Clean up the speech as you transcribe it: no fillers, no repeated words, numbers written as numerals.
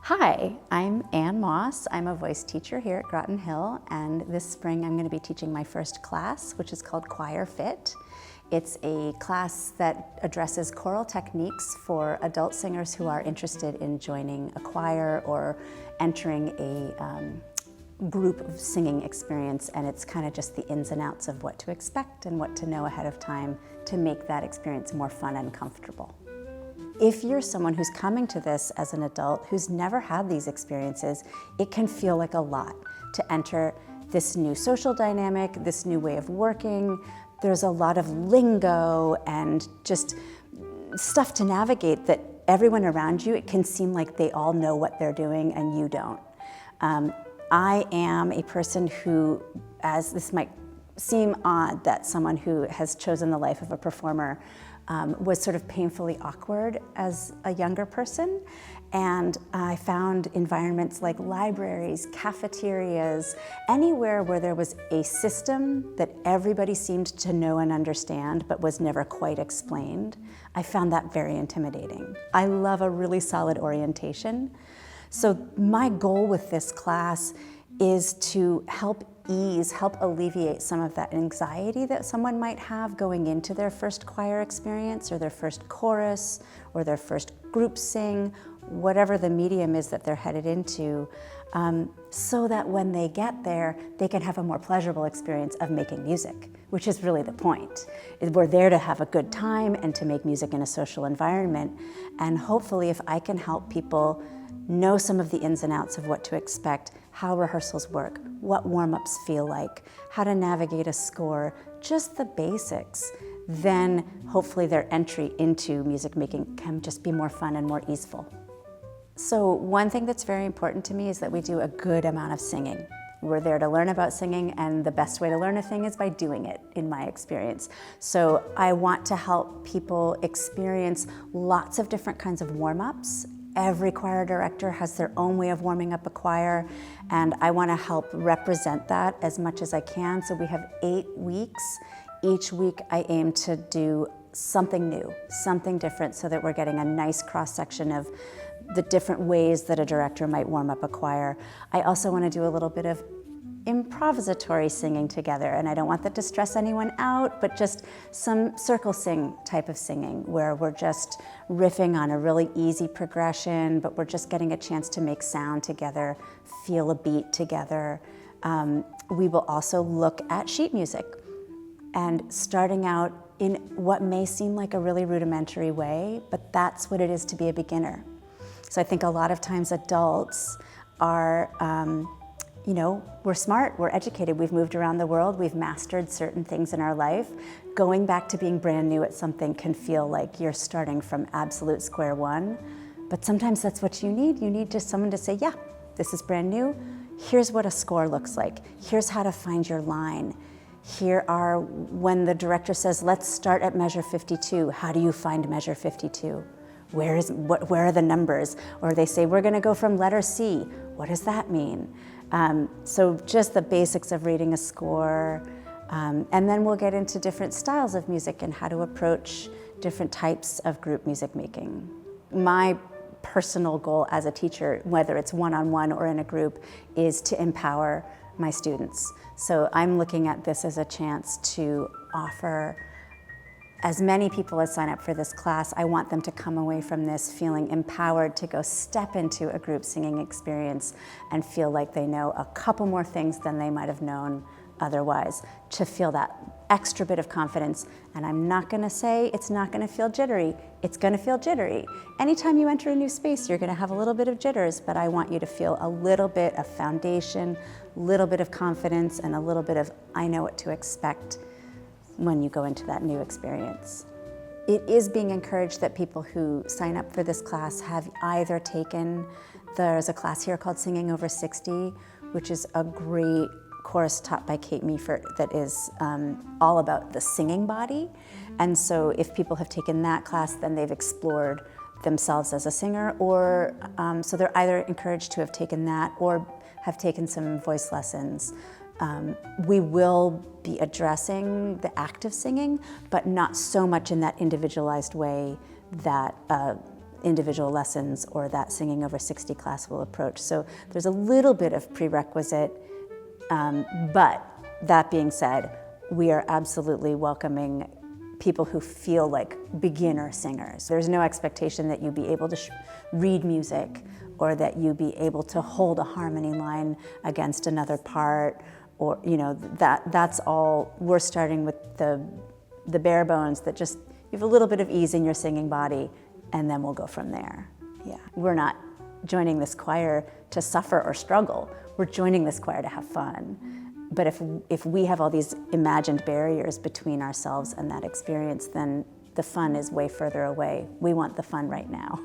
Hi, I'm Ann Moss. I'm a voice teacher here at Groton Hill, and this spring I'm going to be teaching my first class, which is called Choir Fit. It's a class that addresses choral techniques for adult singers who are interested in joining a choir or entering a group singing experience, and it's kind of just the ins and outs of what to expect and what to know ahead of time to make that experience more fun and comfortable. If you're someone who's coming to this as an adult who's never had these experiences, it can feel like a lot to enter this new social dynamic, this new way of working. There's a lot of lingo and just stuff to navigate that everyone around you, it can seem like they all know what they're doing and you don't. I am a person who, as this might seem odd that someone who has chosen the life of a performer was sort of painfully awkward as a younger person. And I found environments like libraries, cafeterias, anywhere where there was a system that everybody seemed to know and understand but was never quite explained. I found that very intimidating. I love a really solid orientation. So my goal with this class is to help alleviate some of that anxiety that someone might have going into their first choir experience or their first chorus or their first group sing, whatever the medium is that they're headed into, so that when they get there, they can have a more pleasurable experience of making music, which is really the point. We're there to have a good time and to make music in a social environment. And hopefully if I can help people know some of the ins and outs of what to expect, how rehearsals work, what warm-ups feel like, how to navigate a score, just the basics, then hopefully their entry into music making can just be more fun and more easeful. So one thing that's very important to me is that we do a good amount of singing. We're there to learn about singing, and the best way to learn a thing is by doing it, in my experience. So I want to help people experience lots of different kinds of warm-ups. Every choir director has their own way of warming up a choir, and I want to help represent that as much as I can. So we have 8 weeks. Each week I aim to do something new, something different, so that we're getting a nice cross-section of the different ways that a director might warm up a choir. I also want to do a little bit of improvisatory singing together, and I don't want that to stress anyone out, but just some circle sing type of singing where we're just riffing on a really easy progression, but we're just getting a chance to make sound together, feel a beat together. We will also look at sheet music, and starting out in what may seem like a really rudimentary way, but that's what it is to be a beginner. So I think a lot of times adults are we're smart, we're educated, we've moved around the world, we've mastered certain things in our life. Going back to being brand new at something can feel like you're starting from absolute square one, but sometimes that's what you need. You need just someone to say, yeah, this is brand new. Here's what a score looks like. Here's how to find your line. When the director says, let's start at measure 52, how do you find measure 52? Where are the numbers? Or they say, we're gonna go from letter C. What does that mean? So just the basics of reading a score, and then we'll get into different styles of music and how to approach different types of group music making. My personal goal as a teacher, whether it's one-on-one or in a group, is to empower my students. So I'm looking at this as a chance to offer as many people as sign up for this class. I want them to come away from this feeling empowered to go step into a group singing experience and feel like they know a couple more things than they might have known otherwise, to feel that extra bit of confidence. And I'm not gonna say it's not gonna feel jittery. It's gonna feel jittery. Anytime you enter a new space, you're gonna have a little bit of jitters, but I want you to feel a little bit of foundation, a little bit of confidence, and a little bit of I know what to expect when you go into that new experience. It is being encouraged that people who sign up for this class have either there's a class here called Singing Over 60, which is a great course taught by Kate Meifert that is all about the singing body. And so if people have taken that class, then they've explored themselves as a singer, or so they're either encouraged to have taken that or have taken some voice lessons. We will be addressing the act of singing, but not so much in that individualized way that individual lessons or that singing over 60 class will approach. So there's a little bit of prerequisite, but that being said, we are absolutely welcoming people who feel like beginner singers. There's no expectation that you be able to read music or that you be able to hold a harmony line against another part, or that's all. We're starting with the bare bones, that just you have a little bit of ease in your singing body, and then we'll go from there. Yeah, we're not joining this choir to suffer or struggle. We're joining this choir to have fun. But if we have all these imagined barriers between ourselves and that experience, then the fun is way further away. We want the fun right now.